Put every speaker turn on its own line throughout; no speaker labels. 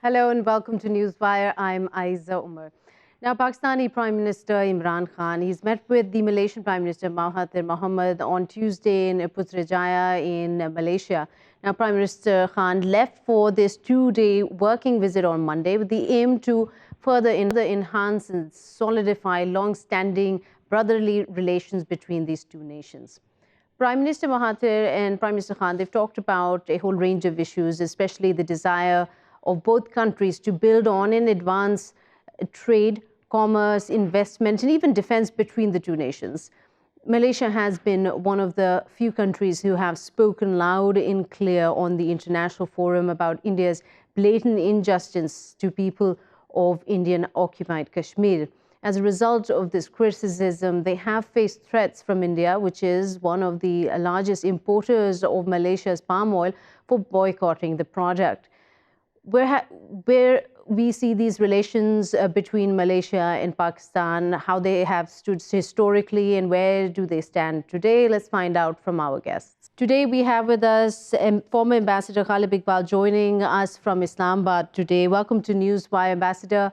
Hello and welcome to Newswire. I'm Ayza Omar. Now, Pakistani Prime Minister Imran Khan, he's met with the Malaysian Prime Minister Mahathir Mohamad on Tuesday in Putrajaya in Malaysia. Now, Prime Minister Khan left for this two-day working visit on Monday with the aim to further enhance and solidify long-standing brotherly relations between these two nations. Prime Minister Mahathir and Prime Minister Khan, they've talked about a whole range of issues, especially the desire of both countries to build on and advance trade, commerce, investment, and even defense between the two nations. Malaysia has been one of the few countries who have spoken loud and clear on the international forum about India's blatant injustice to people of Indian-occupied Kashmir. As a result of this criticism, they have faced threats from India, which is one of the largest importers of Malaysia's palm oil, for boycotting the product. Where we see these relations between Malaysia and Pakistan, how they have stood historically and where do they stand today? Let's find out from our guests. Today we have with us former Ambassador Khalid Iqbal joining us from Islamabad today. Welcome to Newswire, Ambassador.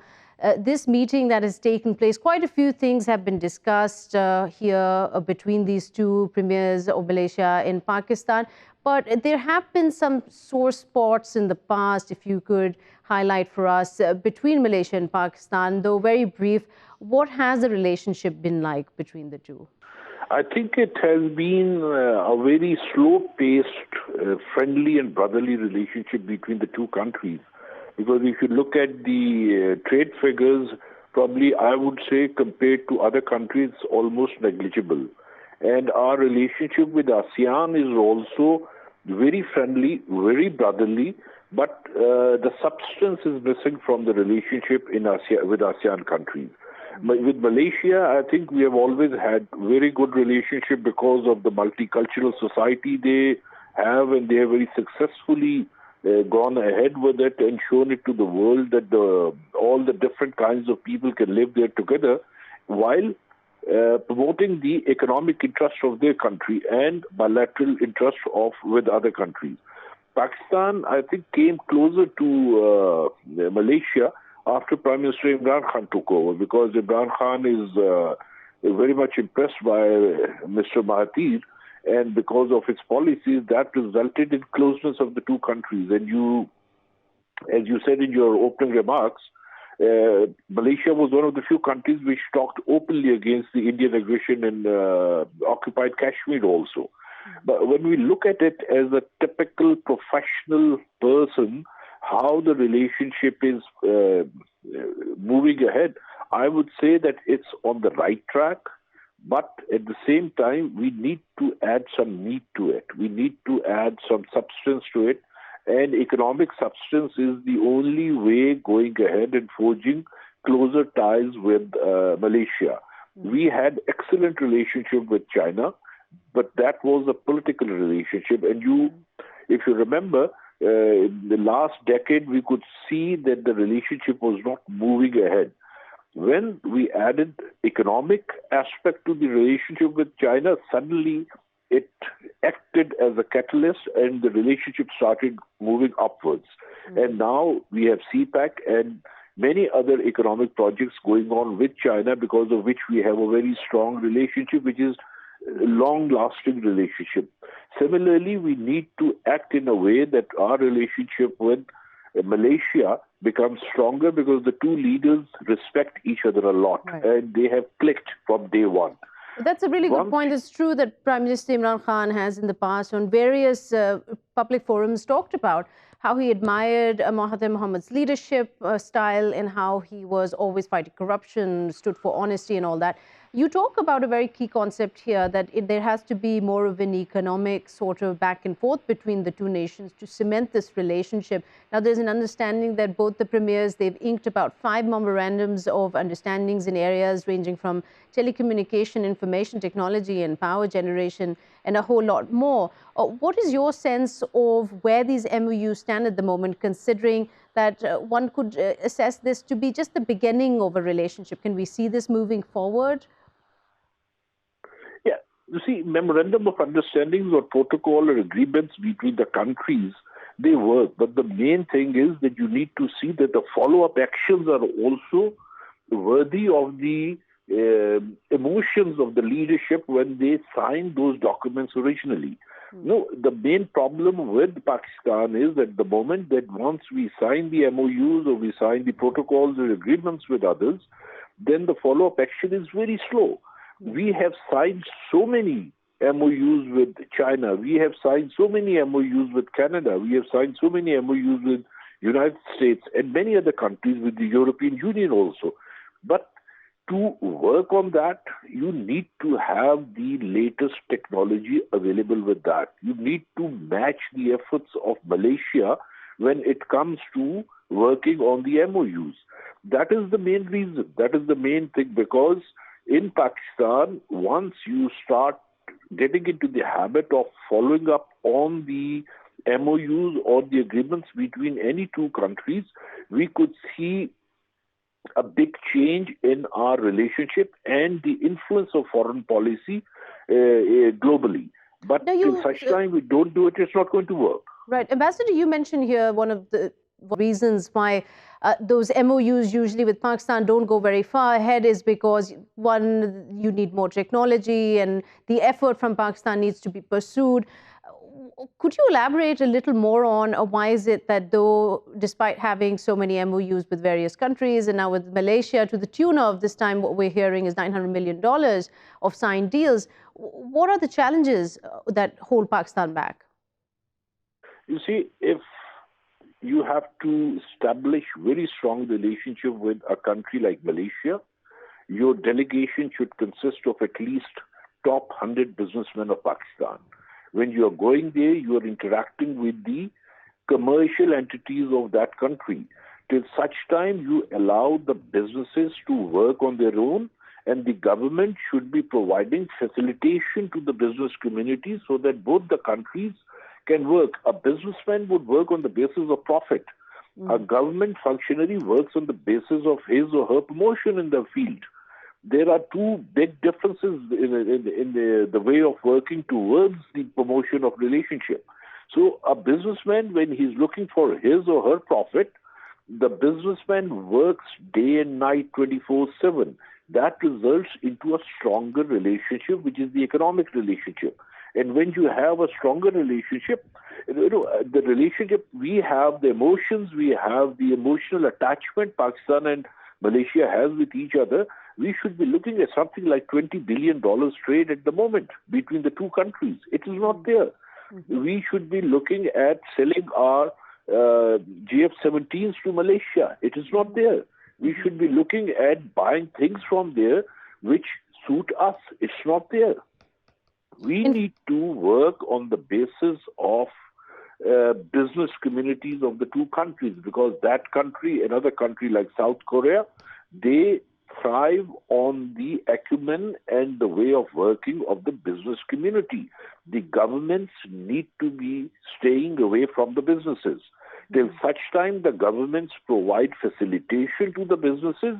This meeting that has taken place, quite a few things have been discussed here between these two premiers of Malaysia and Pakistan. But there have been some sore spots in the past, if you could highlight for us, between Malaysia and Pakistan, though very brief. What has the relationship been like between the two?
I think it has been a very slow-paced, friendly and brotherly relationship between the two countries. Because if you look at the trade figures, probably I would say compared to other countries, almost negligible. And our relationship with ASEAN is also very friendly, very brotherly, but the substance is missing from the relationship with ASEAN countries. With Malaysia, I think we have always had very good relationship because of the multicultural society they have, and they have very successfully gone ahead with it and shown it to the world that all the different kinds of people can live there together while promoting the economic interests of their country and bilateral interests with other countries. Pakistan, I think, came closer to Malaysia after Prime Minister Imran Khan took over, because Imran Khan is very much impressed by Mr. Mahathir, and because of its policies, that resulted in closeness of the two countries. And as you said in your opening remarks, Malaysia was one of the few countries which talked openly against the Indian aggression in occupied Kashmir also. But when we look at it as a typical professional person, how the relationship is moving ahead, I would say that it's on the right track. But at the same time, we need to add some meat to it. We need to add some substance to it. And economic substance is the only way going ahead and forging closer ties with Malaysia. We had excellent relationship with China, but that was a political relationship. And if you remember, in the last decade, we could see that the relationship was not moving ahead. When we added economic aspect to the relationship with China, suddenly it acted as a catalyst and the relationship started moving upwards. And now we have CPEC and many other economic projects going on with China, because of which we have a very strong relationship, which is a long-lasting relationship. Similarly, we need to act in a way that our relationship with Malaysia becomes stronger, because the two leaders respect each other a lot, and they have clicked from day one.
That's a really good point. It's true that Prime Minister Imran Khan has in the past on various public forums talked about how he admired Mahathir Mohamad's leadership style and how he was always fighting corruption, stood for honesty and all that. You talk about a very key concept here, that there has to be more of an economic sort of back and forth between the two nations to cement this relationship. Now, there's an understanding that both the premiers, they've inked about 5 memorandums of understandings in areas ranging from telecommunication, information technology and power generation, and a whole lot more. What is your sense of where these MOUs stand at the moment, considering that one could assess this to be just the beginning of a relationship? Can we see this moving forward?
You see, memorandum of understandings or protocol or agreements between the countries, they work. But the main thing is that you need to see that the follow-up actions are also worthy of the emotions of the leadership when they signed those documents originally. No, the main problem with Pakistan is that the moment that once we sign the MOUs or we sign the protocols or agreements with others, then the follow-up action is very slow. We have signed so many MOUs with China. We have signed so many MOUs with Canada. We have signed so many MOUs with United States and many other countries, with the European Union also. But to work on that, you need to have the latest technology available with that. You need to match the efforts of Malaysia when it comes to working on the MOUs. That is the main reason. That is the main thing, because in Pakistan, once you start getting into the habit of following up on the MOUs or the agreements between any two countries, we could see a big change in our relationship and the influence of foreign policy globally. But till such time we don't do it, it's not going to work.
Right. Ambassador, you mentioned here one of the reasons why those MOUs usually with Pakistan don't go very far ahead is because, one, you need more technology and the effort from Pakistan needs to be pursued. Could you elaborate a little more on why is it that though, despite having so many MOUs with various countries and now with Malaysia to the tune of this time what we're hearing is $900 million of signed deals, what are the challenges that hold Pakistan back?
You see, if you have to establish very strong relationship with a country like Malaysia, your delegation should consist of at least top 100 businessmen of Pakistan. When you are going there, you are interacting with the commercial entities of that country. Till such time, you allow the businesses to work on their own, and the government should be providing facilitation to the business community so that both the countries can work. A businessman would work on the basis of profit. A government functionary works on the basis of his or her promotion in the field. There are two big differences in the way of working towards the promotion of relationship. So a businessman, when he's looking for his or her profit, the businessman works day and night 24/7. That results into a stronger relationship, which is the economic relationship. And when you have a stronger relationship, the relationship, we have the emotions, we have the emotional attachment Pakistan and Malaysia has with each other. We should be looking at something like $20 billion trade at the moment between the two countries. It is not there. We should be looking at selling our GF-17s to Malaysia. It is not there. We should be looking at buying things from there which suit us. It's not there. We need to work on the basis of business communities of the two countries, because that country, another country like South Korea, they thrive on the acumen and the way of working of the business community. The governments need to be staying away from the businesses. Till such time the governments provide facilitation to the businesses,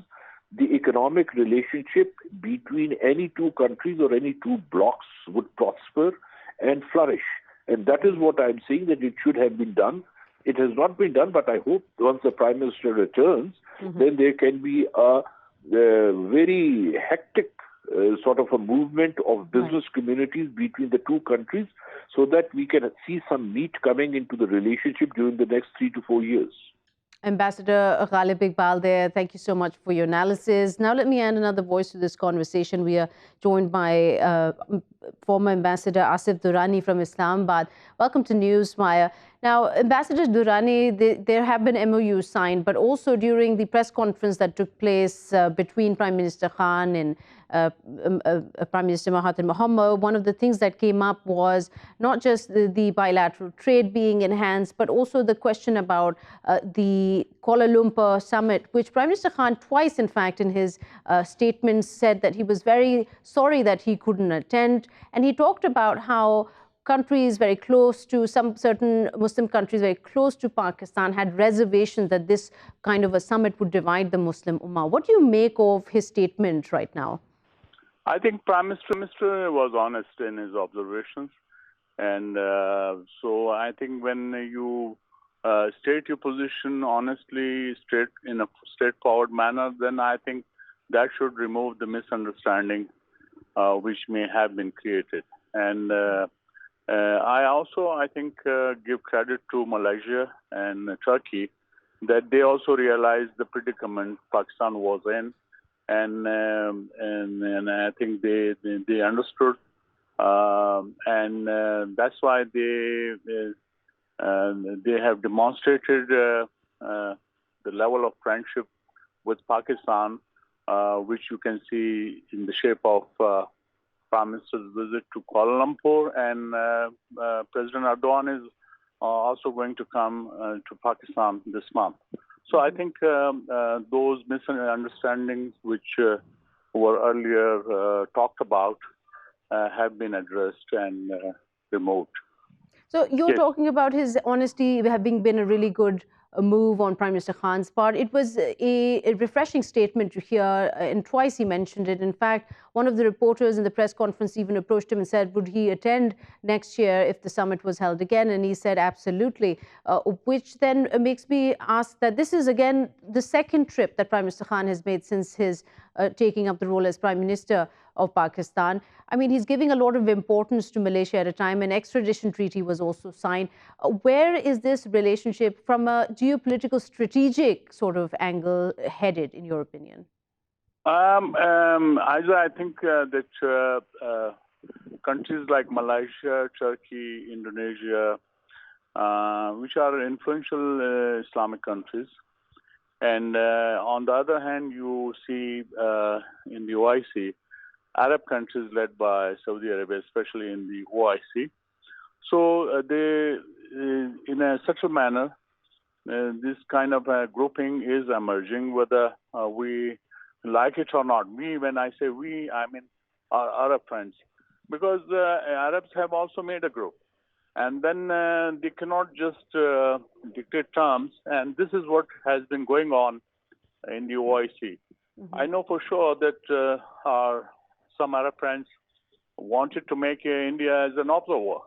the economic relationship between any two countries or any two blocks would prosper and flourish. And that is what I'm saying, that it should have been done. It has not been done, but I hope once the Prime Minister returns, then there can be a very hectic sort of a movement of business communities between the two countries, so that we can see some meat coming into the relationship during the next 3 to 4 years.
Ambassador Ghalib Iqbal there, thank you so much for your analysis. Now let me add another voice to this conversation. We are joined by former Ambassador Asif Durrani from Islamabad. Welcome to Newswire. Now, Ambassador Durrani, there have been MOUs signed, but also during the press conference that took place between Prime Minister Khan and Prime Minister Mahathir Mohamad, one of the things that came up was not just the bilateral trade being enhanced, but also the question about the Kuala Lumpur summit, which Prime Minister Khan twice, in fact, in his statements said that he was very sorry that he couldn't attend. And he talked about how countries very close to certain Muslim countries very close to Pakistan had reservations that this kind of a summit would divide the Muslim Ummah. What do you make of his statement right now?
I think Prime Minister was honest in his observations. And so I think when you state your position honestly, in a straightforward manner, then I think that should remove the misunderstanding which may have been created. And I also, I think, give credit to Malaysia and Turkey that they also realized the predicament Pakistan was in, and I think they understood, and that's why they have demonstrated the level of friendship with Pakistan, which you can see in the shape of Prime Minister's visit to Kuala Lumpur, and President Erdogan is also going to come to Pakistan this month. So I think those misunderstandings which were earlier talked about have been addressed and removed.
So you're talking about his honesty having been a really good move on Prime Minister Khan's part. It was a refreshing statement to hear, and twice he mentioned it. In fact, one of the reporters in the press conference even approached him and said, would he attend next year if the summit was held again? And he said, absolutely, which then makes me ask that this is again the second trip that Prime Minister Khan has made since his taking up the role as Prime Minister of Pakistan. I mean, he's giving a lot of importance to Malaysia at a time an extradition treaty was also signed. Where is this relationship from a geopolitical strategic sort of angle headed, in your opinion?
Ayza, I think that countries like Malaysia, Turkey, Indonesia, which are influential Islamic countries, and on the other hand, you see in the OIC, Arab countries led by Saudi Arabia, especially in the OIC. So they, in such a manner, this kind of grouping is emerging, whether we like it or not. We, when I say we, I mean our Arab friends, because Arabs have also made a group. And then they cannot just dictate terms, and this is what has been going on in the OIC. I know for sure that some Arab friends wanted to make India as an observer.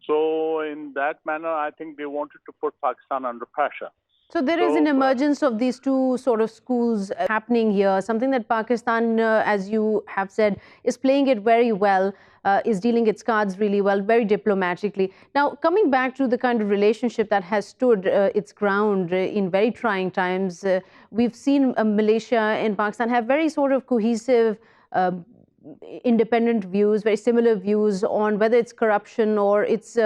So in that manner, I think they wanted to put Pakistan under pressure.
So there is an emergence of these two sort of schools happening here, something that Pakistan, as you have said, is playing it very well, is dealing its cards really well, very diplomatically. Now, coming back to the kind of relationship that has stood its ground in very trying times, we've seen Malaysia and Pakistan have very sort of cohesive independent views, very similar views on whether it's corruption or it's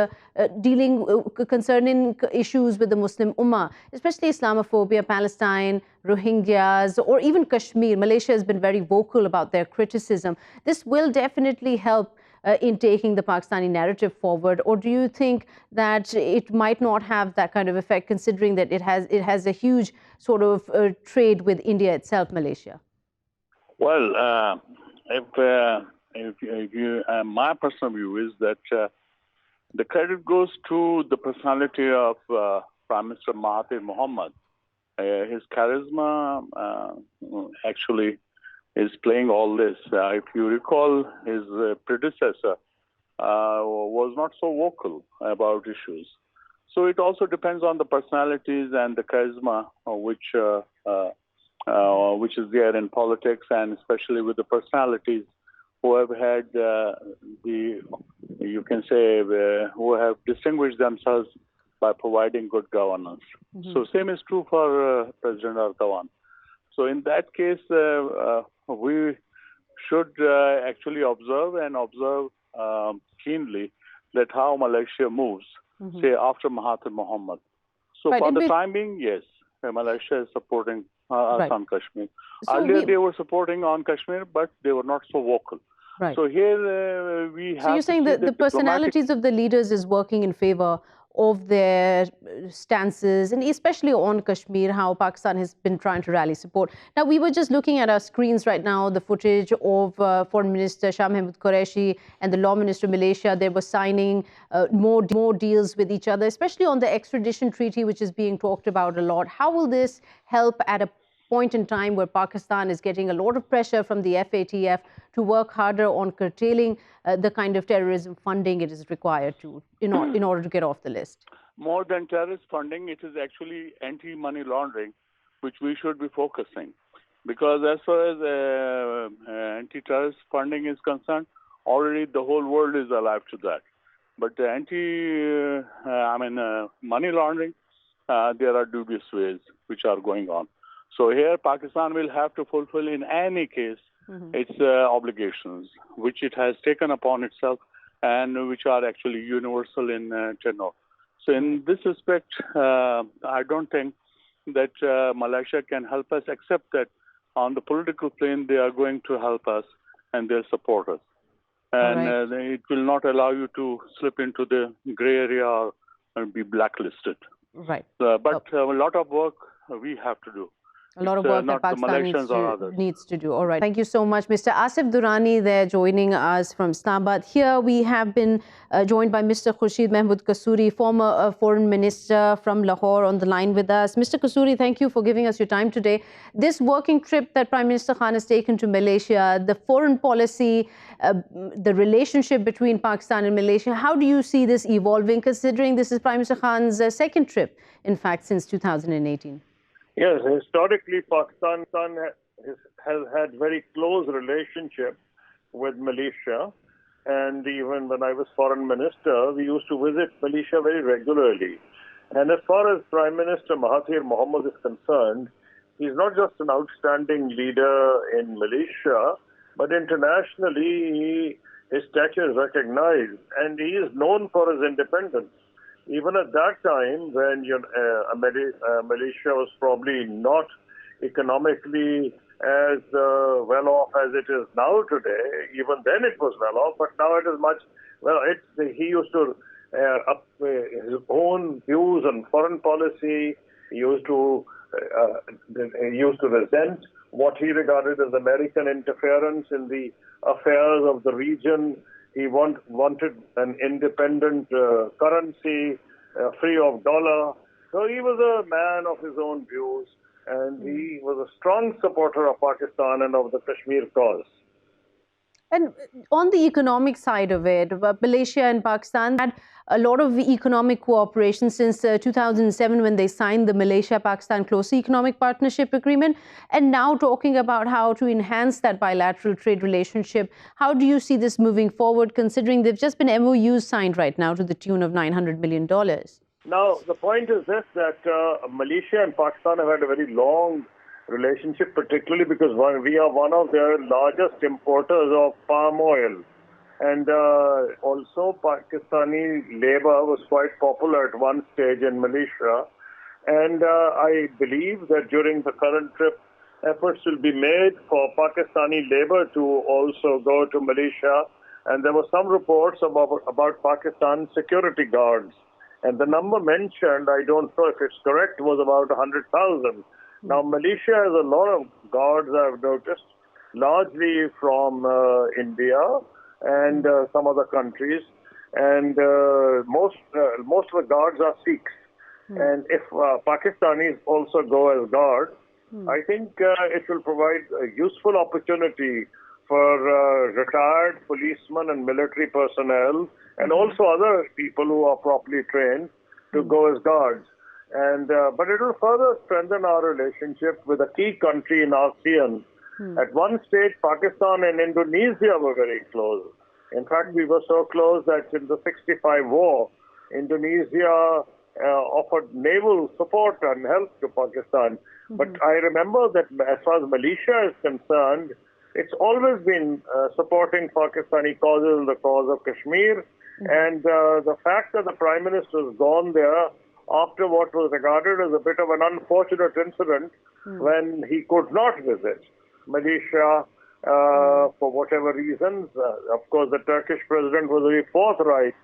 concerning issues with the Muslim Ummah, especially Islamophobia, Palestine, Rohingyas, or even Kashmir. Malaysia has been very vocal about their criticism. This will definitely help in taking the Pakistani narrative forward, or do you think that it might not have that kind of effect, considering that it has a huge sort of trade with India itself, Malaysia?
Well, my personal view is that the credit goes to the personality of Prime Minister Mahathir Mohamad. His charisma actually is playing all this. If you recall, his predecessor was not so vocal about issues. So it also depends on the personalities and the charisma which is there in politics, and especially with the personalities who have had who have distinguished themselves by providing good governance. So same is true for President Erdogan. So in that case, we should actually observe keenly that how Malaysia moves, say after Mahathir Mohamad. So for the time being, yes, Malaysia is supporting us on Kashmir. So earlier they were supporting on Kashmir, but they were not so vocal.
Right.
So here we have.
So you're saying that the personalities of the leaders is working in favor of their stances, and especially on Kashmir, how Pakistan has been trying to rally support. Now, we were just looking at our screens right now, the footage of Foreign Minister Shah Mahmood Qureshi and the Law Minister of Malaysia. They were signing more deals with each other, especially on the extradition treaty, which is being talked about a lot. How will this help at a point in time where Pakistan is getting a lot of pressure from the FATF to work harder on curtailing the kind of terrorism funding it is required to in order to get off the list?
More than terrorist funding, it is actually anti-money laundering, which we should be focusing. Because as far as anti-terrorist funding is concerned, already the whole world is alive to that. But the money laundering, there are dubious ways which are going on. So here, Pakistan will have to fulfill in any case its obligations, which it has taken upon itself and which are actually universal in tenor. So in this respect, I don't think that Malaysia can help us, except that on the political plane, they are going to help us and they'll support us. And it will not allow you to slip into the gray area and be blacklisted.
Right.
But a lot of work we have to do.
A lot of work that Pakistan needs to do. All right. Thank you so much. Mr. Asif Durrani there joining us from Islamabad. Here we have been joined by Mr. Khurshid Mehmud Kasuri, former foreign minister from Lahore, on the line with us. Mr. Kasuri, thank you for giving us your time today. This working trip that Prime Minister Khan has taken to Malaysia, the foreign policy, the relationship between Pakistan and Malaysia, how do you see this evolving, considering this is Prime Minister Khan's second trip, in fact, since 2018?
Yes, historically, Pakistan has had very close relationship with Malaysia. And even when I was foreign minister, we used to visit Malaysia very regularly. And as far as Prime Minister Mahathir Mohamad is concerned, he's not just an outstanding leader in Malaysia, but internationally, his stature is recognized. And he is known for his independence. Even at that time, when Malaysia was probably not economically as well off as it is now today, even then it was well off, but now it is much, he used to up his own views on foreign policy. He used to resent what he regarded as American interference in the affairs of the region. He wanted an independent currency, free of dollar. So he was a man of his own views, and he was a strong supporter of Pakistan and of the Kashmir cause.
And on the economic side of it, Malaysia and Pakistan had a lot of economic cooperation since 2007 when they signed the Malaysia-Pakistan Closer Economic Partnership Agreement. And now talking about how to enhance that bilateral trade relationship. How do you see this moving forward, considering they've just been MOUs signed right now to the tune of $900 million?
Now, the point is this, that Malaysia and Pakistan have had a very long relationship, particularly because we are one of their largest importers of palm oil. And also Pakistani labor was quite popular at one stage in Malaysia. And I believe that during the current trip, efforts will be made for Pakistani labor to also go to Malaysia. And there were some reports about Pakistan security guards. And the number mentioned, I don't know if it's correct, was about 100,000. Now, Malaysia has a lot of guards, I've noticed, largely from India and some other countries. And most of the guards are Sikhs. And if Pakistanis also go as guards, I think it will provide a useful opportunity for retired policemen and military personnel and also other people who are properly trained to go as guards. And but it will further strengthen our relationship with a key country in ASEAN. At one stage, Pakistan and Indonesia were very close. In fact, we were so close that in the 65 war, Indonesia offered naval support and help to Pakistan. But I remember that as far as Malaysia is concerned, it's always been supporting Pakistani causes, the cause of Kashmir. And the fact that the Prime Minister has gone there after what was regarded as a bit of an unfortunate incident when he could not visit Malaysia for whatever reasons. Of course, the Turkish president was very forthright,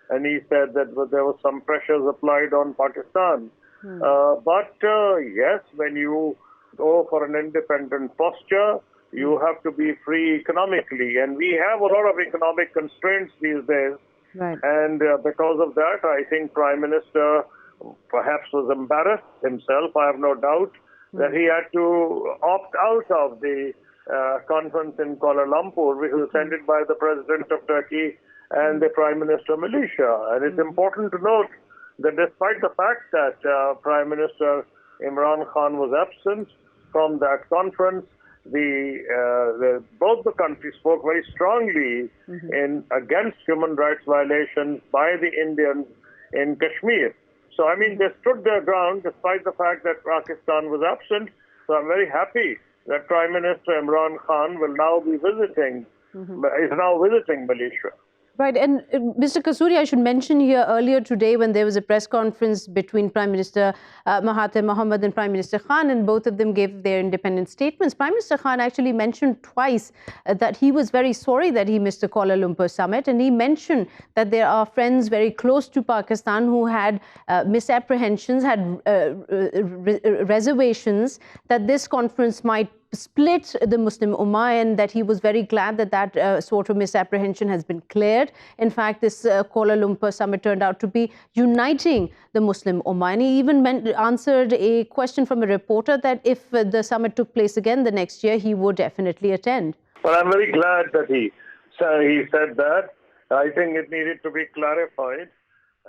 and he said that there were some pressures applied on Pakistan. But yes, when you go for an independent posture, you have to be free economically. And we have a lot of economic constraints these days.
Right.
And because of that, I think Prime Minister perhaps was embarrassed himself, I have no doubt, that he had to opt out of the conference in Kuala Lumpur, which was attended by the President of Turkey and the Prime Minister of Malaysia. And it's important to note that despite the fact that Prime Minister Imran Khan was absent from that conference, both the countries spoke very strongly against human rights violations by the Indians in Kashmir. So, I mean, they stood their ground despite the fact that Pakistan was absent. So I'm very happy that Prime Minister Imran Khan will now be visiting, is now visiting Malaysia.
Right, and Mr. Kasuri, I should mention here earlier today when there was a press conference between Prime Minister Mahathir Mohamad and Prime Minister Khan, and both of them gave their independent statements. Prime Minister Khan actually mentioned twice that he was very sorry that he missed the Kuala Lumpur summit, and he mentioned that there are friends very close to Pakistan who had misapprehensions, had reservations that this conference might split the Muslim Ummah, and that he was very glad that that sort of misapprehension has been cleared. In fact, this Kuala Lumpur summit turned out to be uniting the Muslim Ummah. And he even answered a question from a reporter that if the summit took place again the next year, he would definitely attend.
Well, I'm very glad that he said that. I think it needed to be clarified.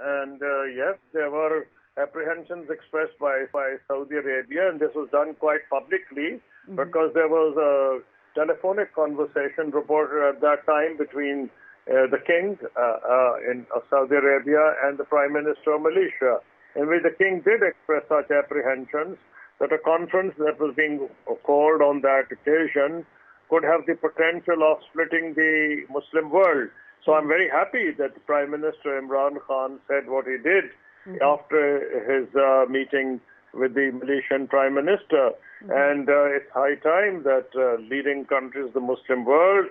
And yes, there were apprehensions expressed by Saudi Arabia, and this was done quite publicly because there was a telephonic conversation reported at that time between the king of Saudi Arabia and the Prime Minister of Malaysia, in which the king did express such apprehensions that a conference that was being called on that occasion could have the potential of splitting the Muslim world. So I'm very happy that Prime Minister Imran Khan said what he did after his meeting with the Malaysian Prime Minister. And it's high time that leading countries of the Muslim world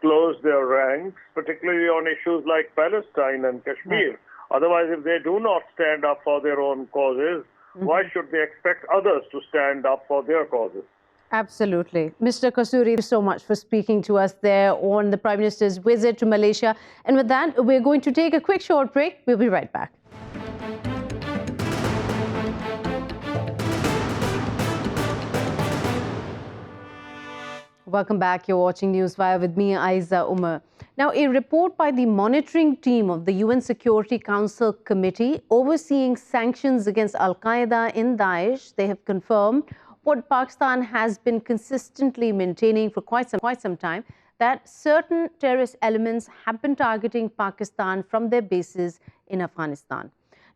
close their ranks, particularly on issues like Palestine and Kashmir. Otherwise, if they do not stand up for their own causes, why should they expect others to stand up for their causes?
Absolutely. Mr. Kasuri, thank you so much for speaking to us there on the Prime Minister's visit to Malaysia. And with that, we're going to take a quick short break. We'll be right back. Welcome back. You're watching Newswire with me, Ayza Omar. Now, a report by the monitoring team of the UN Security Council Committee overseeing sanctions against Al-Qaeda in Daesh, they have confirmed what Pakistan has been consistently maintaining for quite some time, that certain terrorist elements have been targeting Pakistan from their bases in Afghanistan.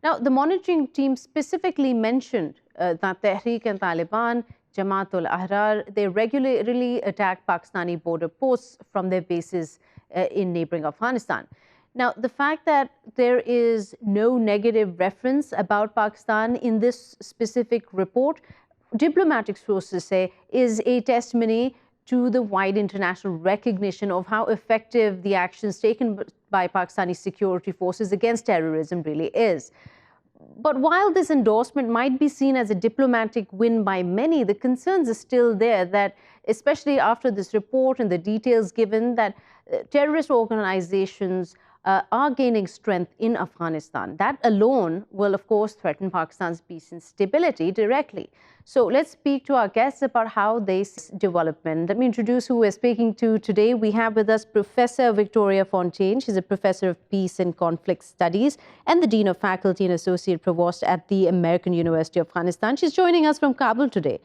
Now, the monitoring team specifically mentioned that Tehreek and Taliban, Jamaat-ul-Ahrar, they regularly attack Pakistani border posts from their bases in neighboring Afghanistan. Now, the fact that there is no negative reference about Pakistan in this specific report, diplomatic sources say, is a testimony to the wide international recognition of how effective the actions taken by Pakistani security forces against terrorism really is. But while this endorsement might be seen as a diplomatic win by many, the concerns are still there that, especially after this report and the details given, that terrorist organizations are gaining strength in Afghanistan. That alone will, of course, threaten Pakistan's peace and stability directly. So let's speak to our guests about how they see development. Let me introduce who we're speaking to today. We have with us Professor Victoria Fontan. She's a professor of peace and conflict studies and the Dean of Faculty and Associate Provost at the American University of Afghanistan. She's joining us from Kabul today.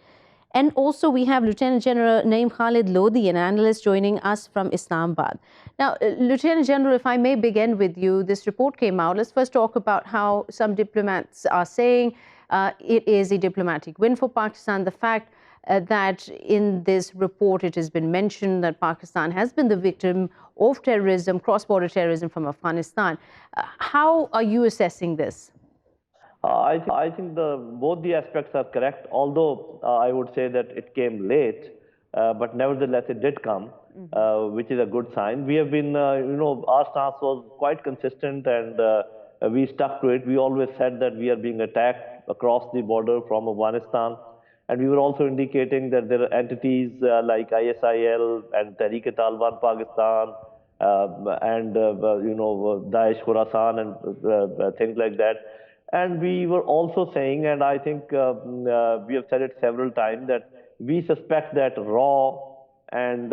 And also we have Lieutenant General Naeem Khalid Lodhi, an analyst, joining us from Islamabad. Now, Lieutenant General, if I may begin with you, this report came out. Let's first talk about how some diplomats are saying it is a diplomatic win for Pakistan. The fact that in this report it has been mentioned that Pakistan has been the victim of terrorism, cross-border terrorism from Afghanistan. How are you assessing this?
I think both the aspects are correct, although I would say that it came late, but nevertheless it did come, which is a good sign. We have been, our stance was quite consistent and we stuck to it. We always said that we are being attacked across the border from Afghanistan, and we were also indicating that there are entities like ISIL and Tehreek-e-Taliban Pakistan and Daesh Khorasan and things like that. And we were also saying, and I think we have said it several times, that we suspect that RAW and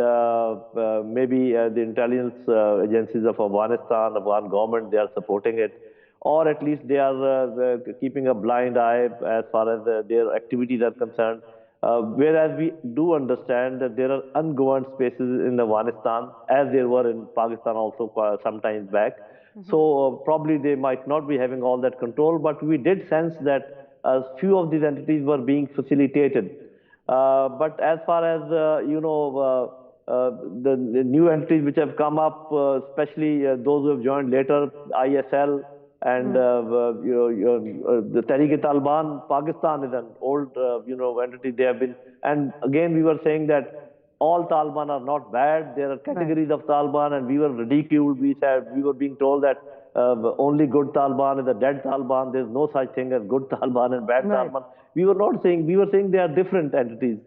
maybe the intelligence agencies of Afghanistan, Afghan government, they are supporting it, or at least they are keeping a blind eye as far as their activities are concerned. Whereas we do understand that there are ungoverned spaces in Afghanistan, as there were in Pakistan also some time back. So probably they might not be having all that control, but we did sense that a few of these entities were being facilitated. But as far as the new entities which have come up, especially those who have joined later, ISL and the Tehrik-e-Taliban, Pakistan is an old entity. They have been, and again we were saying that all Taliban are not bad. There are categories of Taliban, and we were ridiculed. We said, we were being told that only good Taliban is a dead Taliban. There's no such thing as good Taliban and bad Taliban. We were not saying. We were saying they are different entities.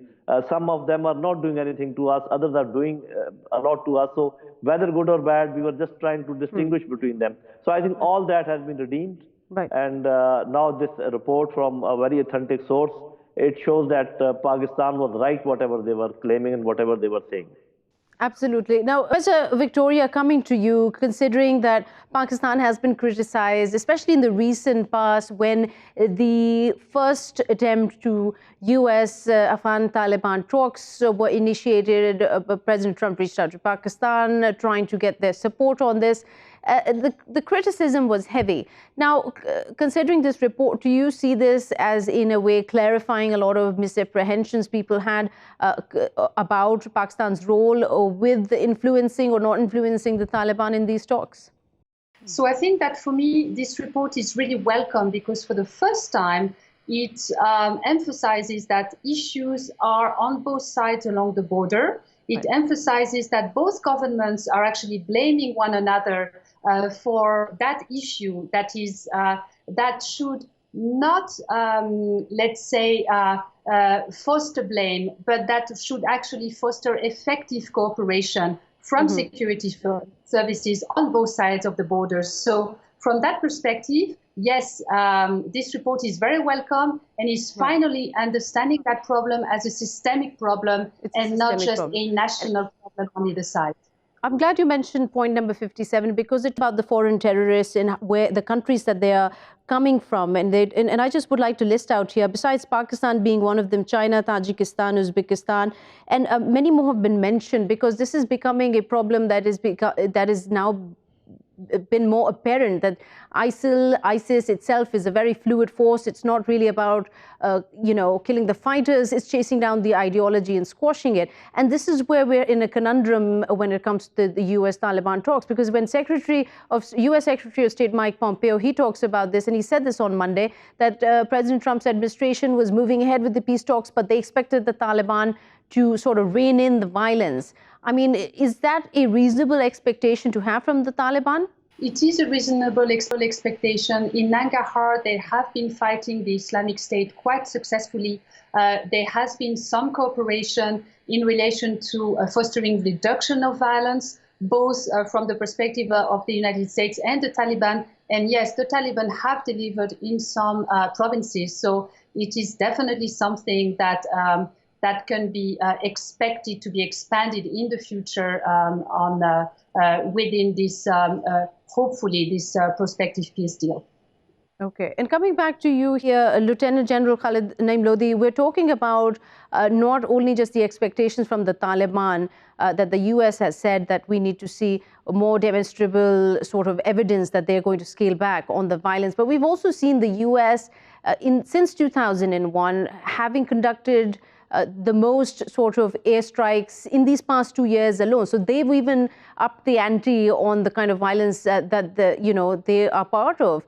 Some of them are not doing anything to us. Others are doing a lot to us. So whether good or bad, we were just trying to distinguish between them. So I think all that has been redeemed. And now this report from a very authentic source, it shows that Pakistan was right, whatever they were claiming and whatever they were saying.
Absolutely. Now, Victoria, coming to you, considering that Pakistan has been criticized, especially in the recent past when the first attempt to US-Afghan Taliban talks were initiated, President Trump reached out to Pakistan trying to get their support on this. The criticism was heavy. Now, considering this report, do you see this as, in a way, clarifying a lot of misapprehensions people had about Pakistan's role with influencing or not influencing the Taliban in these talks?
So I think that for me, this report is really welcome because for the first time, it emphasizes that issues are on both sides along the border. It emphasizes that both governments are actually blaming one another for that issue that is that should not, let's say, foster blame, but that should actually foster effective cooperation from security services on both sides of the border. So from that perspective, yes, this report is very welcome and is finally understanding that problem as a systemic problem and not just a national problem on either side.
I'm glad you mentioned point number 57 because it's about the foreign terrorists and where the countries that they are coming from. And I just would like to list out here, besides Pakistan being one of them, China, Tajikistan, Uzbekistan, and many more have been mentioned because this is becoming a problem that is now been more apparent that ISIS itself is a very fluid force. It's not really about, killing the fighters. It's chasing down the ideology and squashing it. And this is where we're in a conundrum when it comes to the US-Taliban talks, because when US Secretary of State Mike Pompeo, he talks about this, and he said this on Monday, that President Trump's administration was moving ahead with the peace talks, but they expected the Taliban to sort of rein in the violence. I mean, is that a reasonable expectation to have from the Taliban?
It is a reasonable expectation. In Nangarhar, they have been fighting the Islamic State quite successfully. There has been some cooperation in relation to fostering reduction of violence, both from the perspective of the United States and the Taliban. And yes, the Taliban have delivered in some provinces. So it is definitely something that that can be expected to be expanded in the future within this, hopefully, this prospective peace deal.
Okay. And coming back to you here, Lieutenant General Khalid Naeem Lodhi, we're talking about not only just the expectations from the Taliban that the US has said that we need to see more demonstrable sort of evidence that they're going to scale back on the violence, but we've also seen the US since 2001 having conducted the most sort of airstrikes in these past 2 years alone. So they've even upped the ante on the kind of violence that they are part of.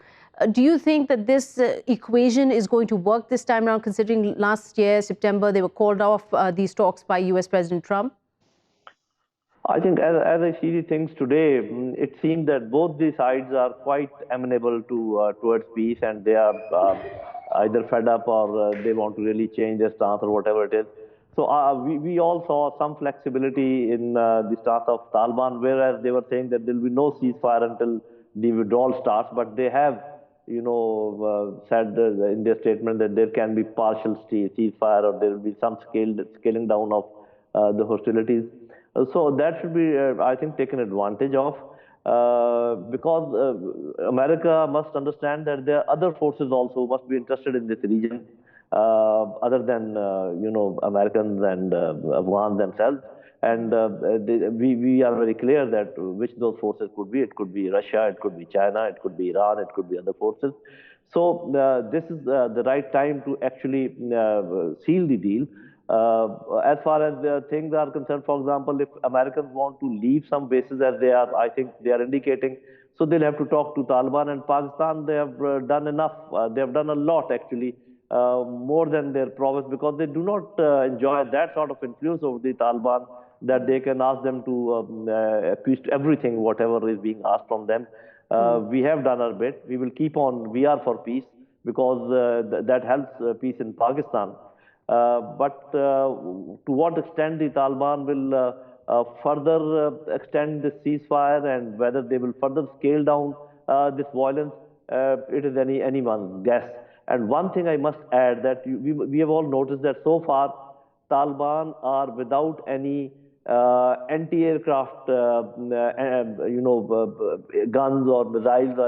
Do you think that this equation is going to work this time around, considering last year, September, they were called off these talks by US President Trump?
I think as I see the things today, it seems that both the sides are quite amenable towards peace, and they are either fed up or they want to really change their stance or whatever it is. So we all saw some flexibility in the stance of Taliban, whereas they were saying that there will be no ceasefire until the withdrawal starts, but they have said in their statement that there can be partial ceasefire or there will be some scaling down of the hostilities. So that should be, I think, taken advantage of because America must understand that there are other forces also who must be interested in this region other than, Americans and Afghans themselves. And we are very clear that which those forces could be. It could be Russia, it could be China, it could be Iran, it could be other forces. So this is the right time to actually seal the deal. As far as things are concerned, for example, if Americans want to leave some bases as they are, I think they are indicating, so they'll have to talk to Taliban and Pakistan. They have done enough. They have done a lot actually. More than their promise, because they do not enjoy that sort of influence over the Taliban that they can ask them to appease to everything, whatever is being asked from them. We have done our bit. We will keep on. We are for peace because that helps peace in Pakistan. But to what extent the Taliban will further extend the ceasefire and whether they will further scale down this violence, it is anyone's guess. And one thing I must add that we have all noticed that so far Taliban are without any anti-aircraft, guns or missiles,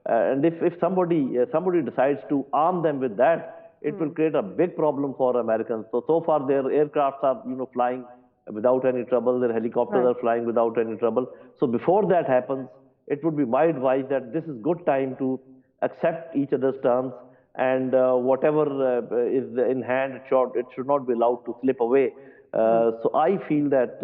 and if somebody decides to arm them with that, it will create a big problem for Americans. So far their aircrafts are flying without any trouble. Their helicopters are flying without any trouble. So before that happens, it would be my advice that this is good time to accept each other's terms. And whatever is in hand, it should not be allowed to slip away. So I feel that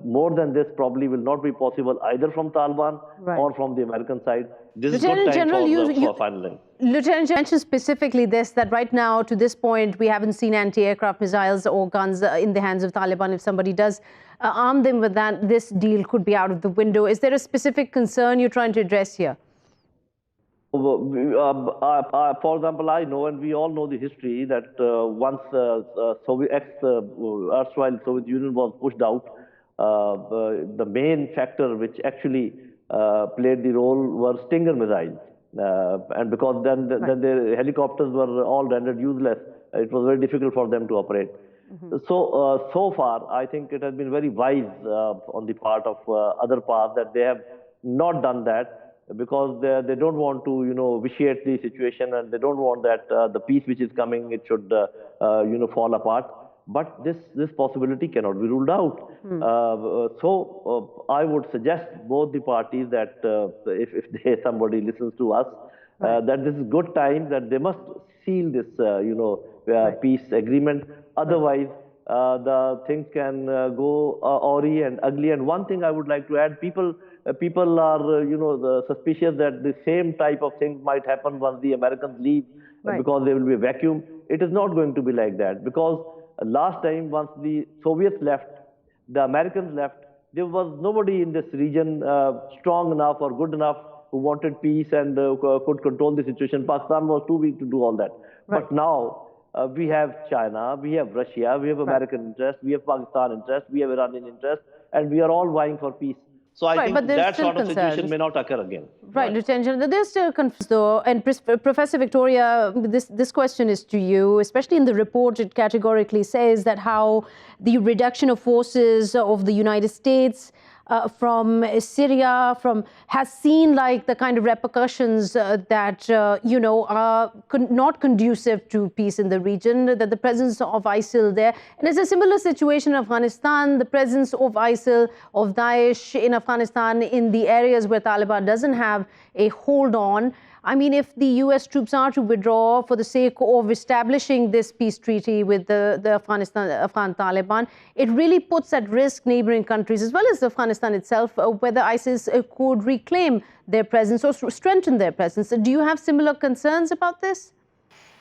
more than this probably will not be possible either from Taliban or from the American side. This is good time for finalizing.
Lieutenant General, mentioned specifically this, that right now to this point we haven't seen anti-aircraft missiles or guns in the hands of Taliban. If somebody does arm them with that, this deal could be out of the window. Is there a specific concern you're trying to address here?
For example, I know, and we all know the history, that once erstwhile Soviet Union was pushed out, the main factor which actually played the role were Stinger missiles. And because then their helicopters were all rendered useless, it was very difficult for them to operate. So far, I think it has been very wise on the part of other parts that they have not done that, because they don't want to vitiate the situation, and they don't want that the peace which is coming, it should fall apart. But this possibility cannot be ruled out. So I would suggest both the parties that if somebody listens to us, that this is good time that they must seal this peace agreement. Otherwise the things can go awry and ugly. And one thing I would like to add, people are suspicious that the same type of things might happen once the Americans leave, because there will be a vacuum. It is not going to be like that, because last time once the Soviets left, the Americans left, there was nobody in this region strong enough or good enough who wanted peace and could control the situation. Pakistan was too weak to do all that. But now we have China, we have Russia, we have American interest, we have Pakistan interest, we have Iranian interest, and we are all vying for peace. So I think that sort of situation may not occur again.
Lieutenant General, there's still concerns though. And Professor Victoria, this question is to you. Especially in the report, it categorically says that how the reduction of forces of the United States from Syria has seen like the kind of repercussions that are not conducive to peace in the region, that the presence of ISIL there, and it's a similar situation in Afghanistan, the presence of ISIL, of Daesh in Afghanistan, in the areas where Taliban doesn't have a hold on. I mean, if the US troops are to withdraw for the sake of establishing this peace treaty with the Afghan Taliban, it really puts at risk neighboring countries as well as Afghanistan itself, whether ISIS could reclaim their presence or strengthen their presence. Do you have similar concerns about this?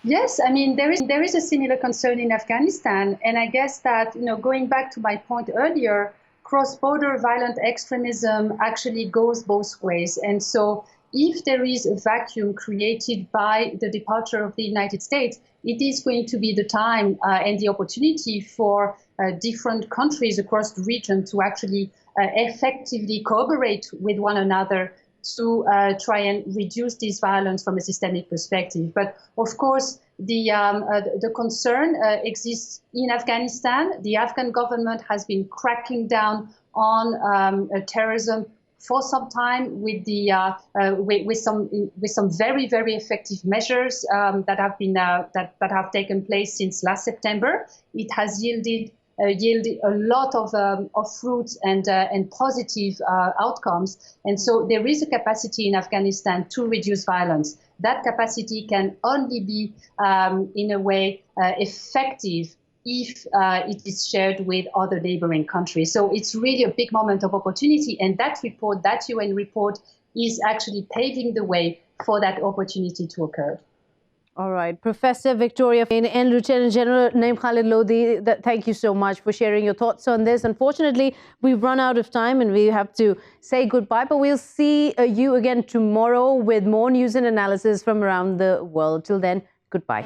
Yes, I mean, there is a similar concern in Afghanistan. And I guess that, going back to my point earlier, cross-border violent extremism actually goes both ways. And so if there is a vacuum created by the departure of the United States, it is going to be the time and the opportunity for different countries across the region to actually effectively cooperate with one another to try and reduce this violence from a systemic perspective. But of course, the concern exists in Afghanistan. The Afghan government has been cracking down on terrorism for some time with some very, very effective measures that have taken place since last September. It has yielded a lot of fruits and positive outcomes. And so there is a capacity in Afghanistan to reduce violence. That capacity can only be, in a way, effective if it is shared with other neighboring countries. So it's really a big moment of opportunity. And that report, that UN report, is actually paving the way for that opportunity to occur.
All right. Professor Victoria and Lieutenant General Naeem Khalid Lodhi, thank you so much for sharing your thoughts on this. Unfortunately, we've run out of time and we have to say goodbye, but we'll see you again tomorrow with more news and analysis from around the world. Till then, goodbye.